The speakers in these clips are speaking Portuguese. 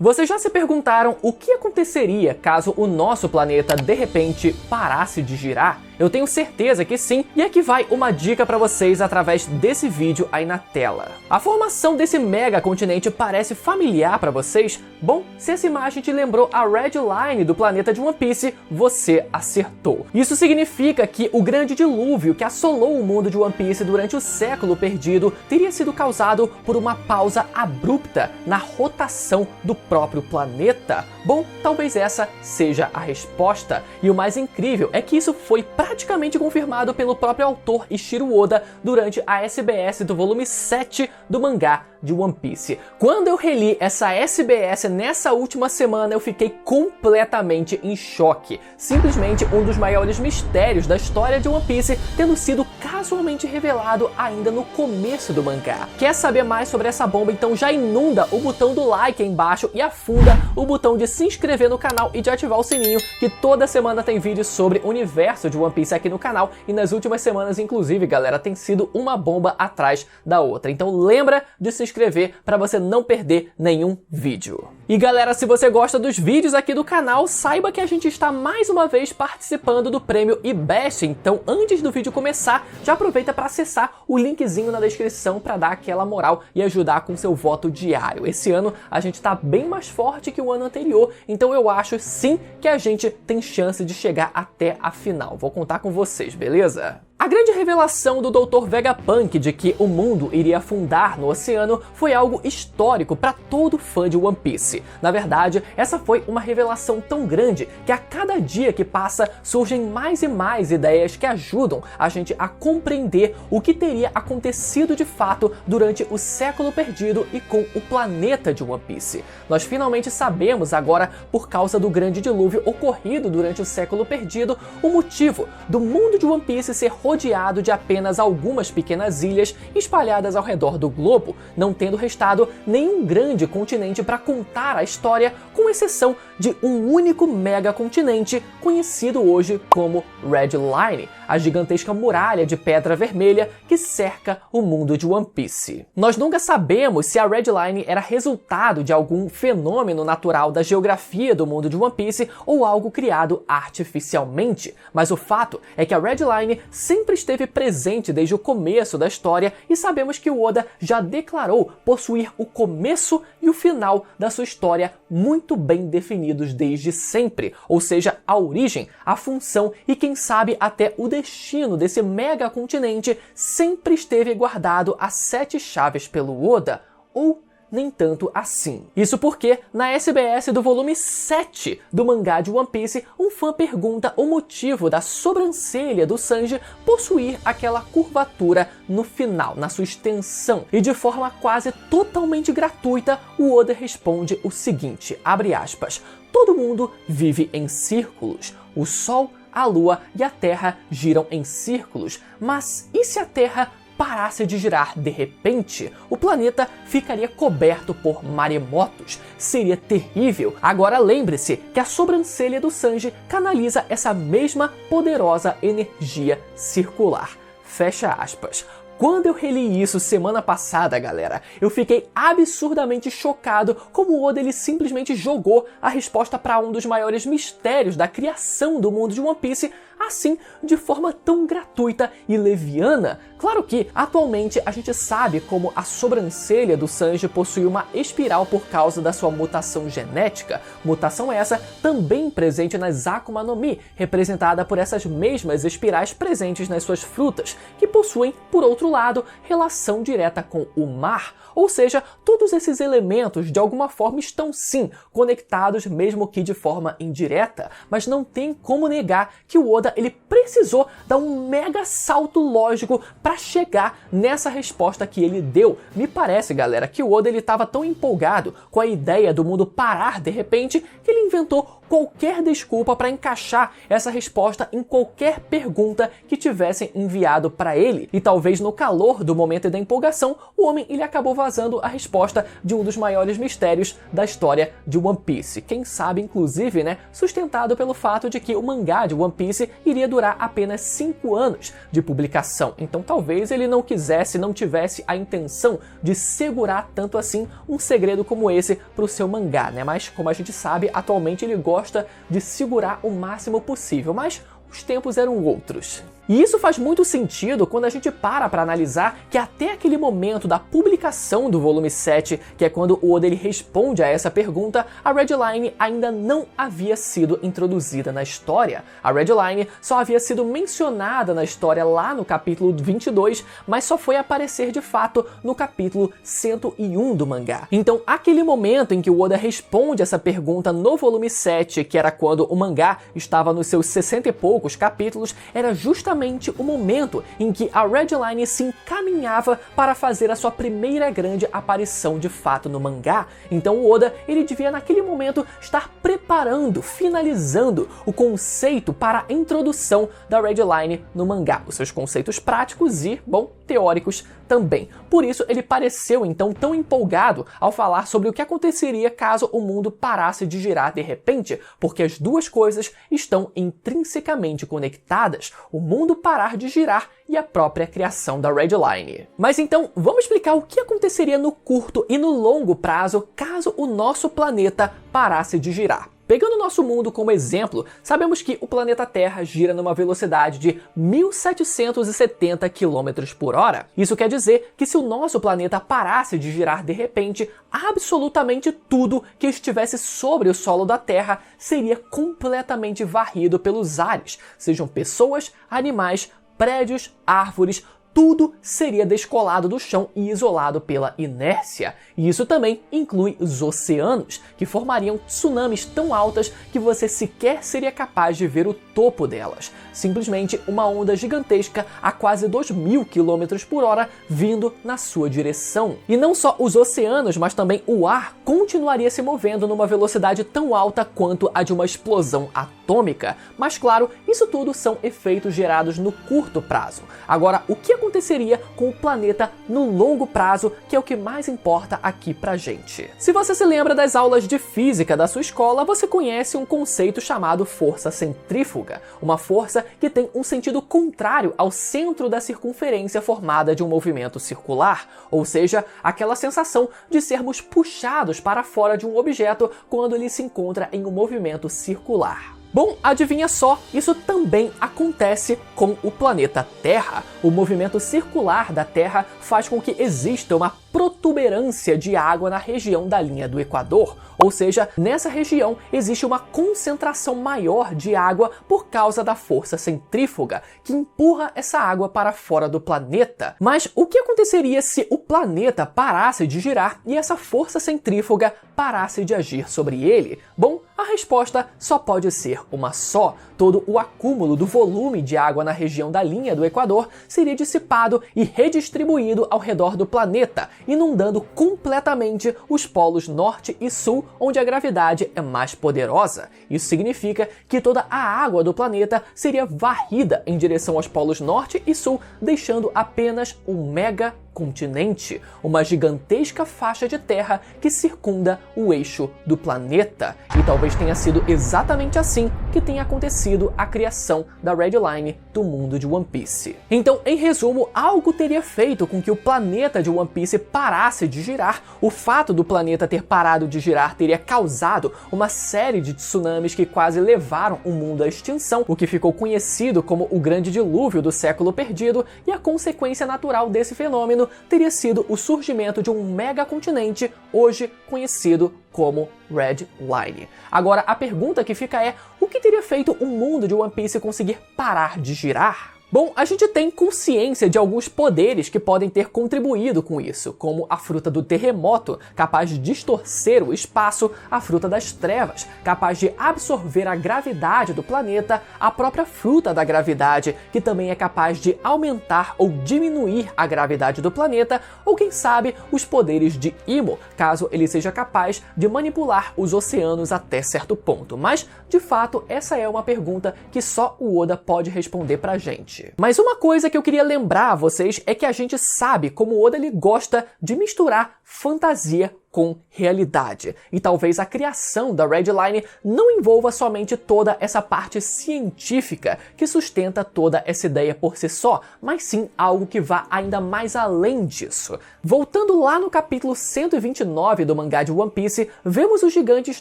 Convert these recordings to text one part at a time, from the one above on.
Vocês já se perguntaram o que aconteceria caso o nosso planeta de repente parasse de girar? Eu tenho certeza que sim, e aqui vai uma dica para vocês através desse vídeo aí na tela. A formação desse mega continente parece familiar para vocês? Bom, se essa imagem te lembrou a Red Line do planeta de One Piece, você acertou. Isso significa que o grande dilúvio que assolou o mundo de One Piece durante o século perdido teria sido causado por uma pausa abrupta na rotação do próprio planeta. Bom, talvez essa seja a resposta. E o mais incrível é que isso foi praticamente confirmado pelo próprio autor Eiichiro Oda durante a SBS do volume 7 do mangá de One Piece. Quando eu reli essa SBS nessa última semana, eu fiquei completamente em choque. Simplesmente um dos maiores mistérios da história de One Piece tendo sido casualmente revelado ainda no começo do mangá. Quer saber mais sobre essa bomba? Então já inunda o botão do like aí embaixo e afunda o botão de se inscrever no canal e de ativar o sininho, que toda semana tem vídeos sobre o universo de One Piece aqui no canal, e nas últimas semanas, inclusive, galera, tem sido uma bomba atrás da outra. Então lembra de se inscrever para você não perder nenhum vídeo. E galera, se você gosta dos vídeos aqui do canal, saiba que a gente está mais uma vez participando do prêmio IBEST. Então antes do vídeo começar, já aproveita para acessar o linkzinho na descrição para dar aquela moral e ajudar com seu voto diário. Esse ano a gente está bem mais forte que o ano anterior, então eu acho sim que a gente tem chance de chegar até a final. Vou contar com vocês, beleza? A grande revelação do Dr. Vegapunk de que o mundo iria afundar no oceano foi algo histórico para todo fã de One Piece. Na verdade, essa foi uma revelação tão grande que a cada dia que passa surgem mais e mais ideias que ajudam a gente a compreender o que teria acontecido de fato durante o século perdido e com o planeta de One Piece. Nós finalmente sabemos agora, por causa do grande dilúvio ocorrido durante o século perdido, o motivo do mundo de One Piece ser rodeado de apenas algumas pequenas ilhas espalhadas ao redor do globo, não tendo restado nenhum grande continente para contar a história, com exceção de um único mega continente conhecido hoje como Red Line, a gigantesca muralha de pedra vermelha que cerca o mundo de One Piece. Nós nunca sabemos se a Red Line era resultado de algum fenômeno natural da geografia do mundo de One Piece ou algo criado artificialmente, mas o fato é que a Red Line sempre esteve presente desde o começo da história e sabemos que o Oda já declarou possuir o começo e o final da sua história muito bem definidos desde sempre, ou seja, a origem, a função e quem sabe até o destino desse mega continente sempre esteve guardado a 7 chaves pelo Oda, ou nem tanto assim. Isso porque, na SBS do volume 7 do mangá de One Piece, um fã pergunta o motivo da sobrancelha do Sanji possuir aquela curvatura no final, na sua extensão. E de forma quase totalmente gratuita, o Oda responde o seguinte, abre aspas, todo mundo vive em círculos. O Sol, a Lua e a Terra giram em círculos, mas e se a Terra parasse de girar de repente? O planeta ficaria coberto por maremotos. Seria terrível. Agora lembre-se que a sobrancelha do Sanji canaliza essa mesma poderosa energia circular. Fecha aspas. Quando eu reli isso semana passada, galera, eu fiquei absurdamente chocado como o Oda ele simplesmente jogou a resposta para um dos maiores mistérios da criação do mundo de One Piece, assim, de forma tão gratuita e leviana. Claro que, atualmente, a gente sabe como a sobrancelha do Sanji possui uma espiral por causa da sua mutação genética, mutação essa também presente nas Akuma no Mi, representada por essas mesmas espirais presentes nas suas frutas, que possuem, por outro lado, relação direta com o mar. Ou seja, todos esses elementos de alguma forma estão sim conectados, mesmo que de forma indireta, mas não tem como negar que o Oda ele precisou dar um mega salto lógico para chegar nessa resposta que ele deu. Me parece, galera, que o Oda ele estava tão empolgado com a ideia do mundo parar de repente que ele inventou qualquer desculpa para encaixar essa resposta em qualquer pergunta que tivessem enviado para ele. E talvez no calor do momento e da empolgação, o homem ele acabou vazando a resposta de um dos maiores mistérios da história de One Piece. Quem sabe, inclusive, né, sustentado pelo fato de que o mangá de One Piece iria durar apenas 5 anos de publicação. Então talvez ele não tivesse a intenção de segurar tanto assim um segredo como esse para o seu mangá, né? Mas como a gente sabe, atualmente ele gosta de segurar o máximo possível, mas os tempos eram outros. E isso faz muito sentido quando a gente para analisar que até aquele momento da publicação do volume 7, que é quando o Oda ele responde a essa pergunta, a Red Line ainda não havia sido introduzida na história. A Red Line só havia sido mencionada na história lá no capítulo 22, mas só foi aparecer de fato no capítulo 101 do mangá. Então, aquele momento em que o Oda responde essa pergunta no volume 7, que era quando o mangá estava nos seus 60 e poucos capítulos, era justamente o momento em que a Red Line se encaminhava para fazer a sua primeira grande aparição de fato no mangá. Então o Oda ele devia naquele momento estar preparando, finalizando o conceito para a introdução da Red Line no mangá, os seus conceitos práticos e, bom, teóricos também. Por isso ele pareceu então tão empolgado ao falar sobre o que aconteceria caso o mundo parasse de girar de repente, porque as duas coisas estão intrinsecamente conectadas, o mundo parar de girar e a própria criação da Red Line. Mas então, vamos explicar o que aconteceria no curto e no longo prazo caso o nosso planeta parasse de girar. Pegando o nosso mundo como exemplo, sabemos que o planeta Terra gira numa velocidade de 1770 km por hora. Isso quer dizer que se o nosso planeta parasse de girar de repente, absolutamente tudo que estivesse sobre o solo da Terra seria completamente varrido pelos ares, sejam pessoas, animais, prédios, árvores, tudo seria descolado do chão e isolado pela inércia. E isso também inclui os oceanos, que formariam tsunamis tão altas que você sequer seria capaz de ver o topo delas. Simplesmente uma onda gigantesca a quase 2.000 km por hora vindo na sua direção. E não só os oceanos, mas também o ar continuaria se movendo numa velocidade tão alta quanto a de uma explosão atômica. Mas claro, isso tudo são efeitos gerados no curto prazo. Agora, o que aconteceria com o planeta no longo prazo, que é o que mais importa aqui pra gente? Se você se lembra das aulas de física da sua escola, você conhece um conceito chamado força centrífuga, uma força que tem um sentido contrário ao centro da circunferência formada de um movimento circular, ou seja, aquela sensação de sermos puxados para fora de um objeto quando ele se encontra em um movimento circular. Bom, adivinha só, isso também acontece com o planeta Terra. O movimento circular da Terra faz com que exista uma protuberância de água na região da linha do Equador, ou seja, nessa região existe uma concentração maior de água por causa da força centrífuga, que empurra essa água para fora do planeta. Mas o que aconteceria se o planeta parasse de girar e essa força centrífuga parasse de agir sobre ele? Bom, a resposta só pode ser uma só. Todo o acúmulo do volume de água na região da linha do Equador seria dissipado e redistribuído ao redor do planeta, inundando completamente os polos norte e sul, onde a gravidade é mais poderosa. Isso significa que toda a água do planeta seria varrida em direção aos polos norte e sul, deixando apenas um mega continente, uma gigantesca faixa de terra que circunda o eixo do planeta. E talvez tenha sido exatamente assim que tenha acontecido a criação da Red Line do mundo de One Piece. Então, em resumo, algo teria feito com que o planeta de One Piece parasse de girar. O fato do planeta ter parado de girar teria causado uma série de tsunamis que quase levaram o mundo à extinção, o que ficou conhecido como o Grande Dilúvio do Século Perdido, e a consequência natural desse fenômeno teria sido o surgimento de um megacontinente hoje conhecido como Red Line. Agora, a pergunta que fica é: o que teria feito o mundo de One Piece conseguir parar de girar? Bom, a gente tem consciência de alguns poderes que podem ter contribuído com isso, como a fruta do terremoto, capaz de distorcer o espaço, a fruta das trevas, capaz de absorver a gravidade do planeta, a própria fruta da gravidade, que também é capaz de aumentar ou diminuir a gravidade do planeta, ou quem sabe os poderes de Imo, caso ele seja capaz de manipular os oceanos até certo ponto. Mas, de fato, essa é uma pergunta que só o Oda pode responder pra gente. Mas uma coisa que eu queria lembrar a vocês é que a gente sabe como o Oda ele gosta de misturar fantasia com realidade. E talvez a criação da Red Line não envolva somente toda essa parte científica que sustenta toda essa ideia por si só, mas sim algo que vá ainda mais além disso. Voltando lá no capítulo 129 do mangá de One Piece, vemos os gigantes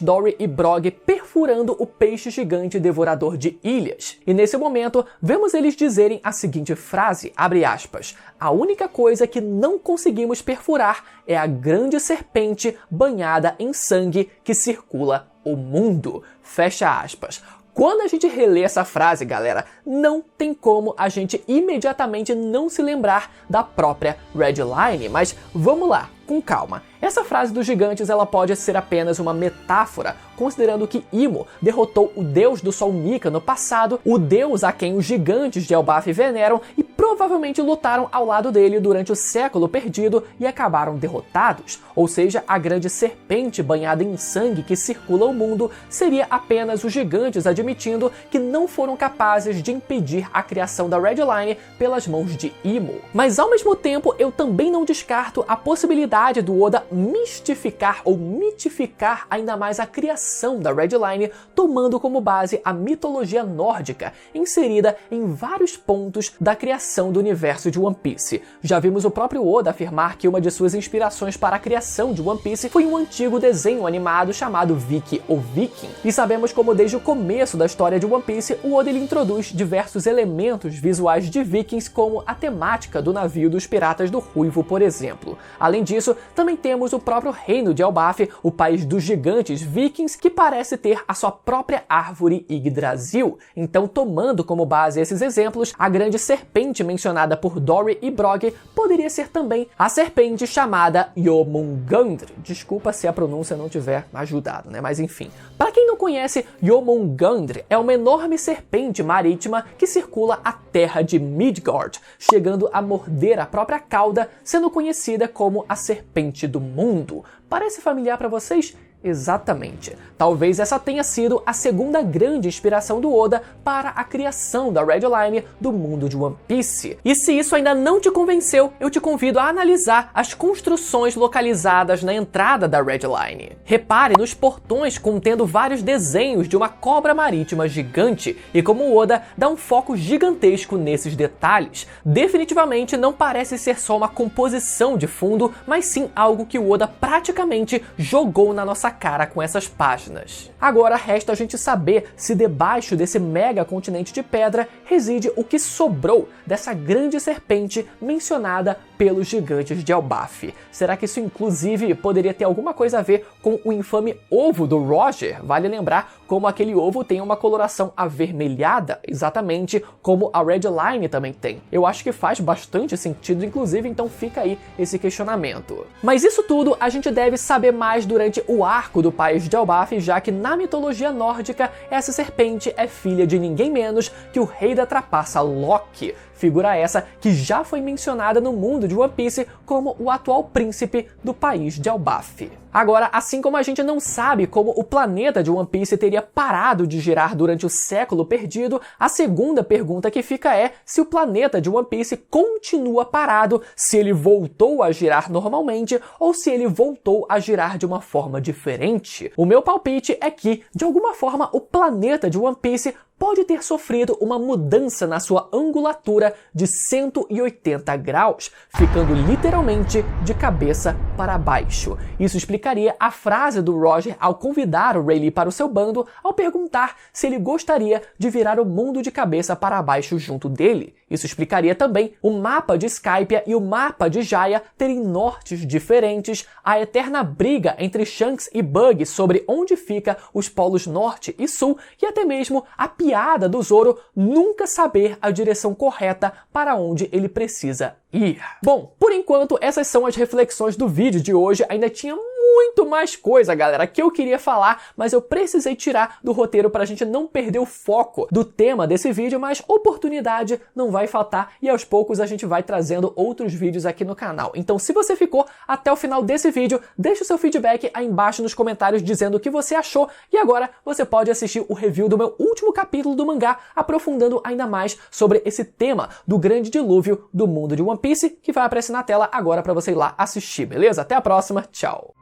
Dory e Brog perfurando o peixe gigante devorador de ilhas. E nesse momento, vemos eles dizerem a seguinte frase, abre aspas, a única coisa que não conseguimos perfurar é a grande serpente banhada em sangue que circula o mundo. Fecha aspas. Quando a gente relê essa frase, galera, não tem como a gente imediatamente não se lembrar da própria Red Line, mas vamos lá, com calma. Essa frase dos gigantes ela pode ser apenas uma metáfora, considerando que Imo derrotou o deus do sol Nika no passado, o deus a quem os gigantes de Elbaf veneram e provavelmente lutaram ao lado dele durante o século perdido e acabaram derrotados. Ou seja, a grande serpente banhada em sangue que circula o mundo seria apenas os gigantes admitindo que não foram capazes de impedir a criação da Red Line pelas mãos de Imo. Mas ao mesmo tempo, eu também não descarto a possibilidade do Oda mistificar ou mitificar ainda mais a criação da Red Line, tomando como base a mitologia nórdica, inserida em vários pontos da criação do universo de One Piece. Já vimos o próprio Oda afirmar que uma de suas inspirações para a criação de One Piece foi um antigo desenho animado chamado Viki ou Viking. E sabemos como desde o começo da história de One Piece, o Oda ele introduz diversos elementos visuais de Vikings, como a temática do navio dos Piratas do Ruivo, por exemplo. Além disso, também temos o próprio reino de Elbaf, o país dos gigantes vikings, que parece ter a sua própria árvore Yggdrasil. Então, tomando como base esses exemplos, a grande serpente mencionada por Dory e Brog poderia ser também a serpente chamada Jomungandr. Desculpa se a pronúncia não tiver ajudado, né? Mas enfim. Para quem não conhece, Jomungandr é uma enorme serpente marítima que circula a terra de Midgard, chegando a morder a própria cauda, sendo conhecida como a serpente do mundo. Parece familiar para vocês? Exatamente. Talvez essa tenha sido a segunda grande inspiração do Oda para a criação da Red Line do mundo de One Piece. E se isso ainda não te convenceu, eu te convido a analisar as construções localizadas na entrada da Red Line. Repare nos portões contendo vários desenhos de uma cobra marítima gigante e como o Oda dá um foco gigantesco nesses detalhes. Definitivamente não parece ser só uma composição de fundo, mas sim algo que o Oda praticamente jogou na nossa cara com essas páginas. Agora resta a gente saber se debaixo desse mega continente de pedra reside o que sobrou dessa grande serpente mencionada pelos gigantes de Elbaf. Será que isso inclusive poderia ter alguma coisa a ver com o infame ovo do Roger? Vale lembrar como aquele ovo tem uma coloração avermelhada, exatamente como a Red Line também tem. Eu acho que faz bastante sentido, inclusive, então fica aí esse questionamento. Mas isso tudo a gente deve saber mais durante o arco do país de Elbaf, já que na mitologia nórdica, essa serpente é filha de ninguém menos que o rei da trapaça Loki. Figura essa que já foi mencionada no mundo de One Piece como o atual príncipe do país de Elbaf. Agora, assim como a gente não sabe como o planeta de One Piece teria parado de girar durante o século perdido, a segunda pergunta que fica é se o planeta de One Piece continua parado, se ele voltou a girar normalmente ou se ele voltou a girar de uma forma diferente. O meu palpite é que, de alguma forma, o planeta de One Piece pode ter sofrido uma mudança na sua angulatura de 180 graus, ficando literalmente de cabeça para baixo. Isso explicaria a frase do Roger ao convidar o Rayleigh para o seu bando ao perguntar se ele gostaria de virar o mundo de cabeça para baixo junto dele. Isso explicaria também o mapa de Skypiea e o mapa de Jaya terem nortes diferentes, a eterna briga entre Shanks e Buggy sobre onde fica os polos norte e sul e até mesmo a piada do Zoro nunca saber a direção correta para onde ele precisa ir. Bom, por enquanto essas são as reflexões do vídeo de hoje. Ainda tinha muito mais coisa, galera, que eu queria falar, mas eu precisei tirar do roteiro para a gente não perder o foco do tema desse vídeo, mas oportunidade não vai faltar e aos poucos a gente vai trazendo outros vídeos aqui no canal. Então, se você ficou até o final desse vídeo, deixa o seu feedback aí embaixo nos comentários dizendo o que você achou e agora você pode assistir o review do meu último capítulo do mangá, aprofundando ainda mais sobre esse tema do grande dilúvio do mundo de One Piece, que vai aparecer na tela agora para você ir lá assistir, beleza? Até a próxima, tchau!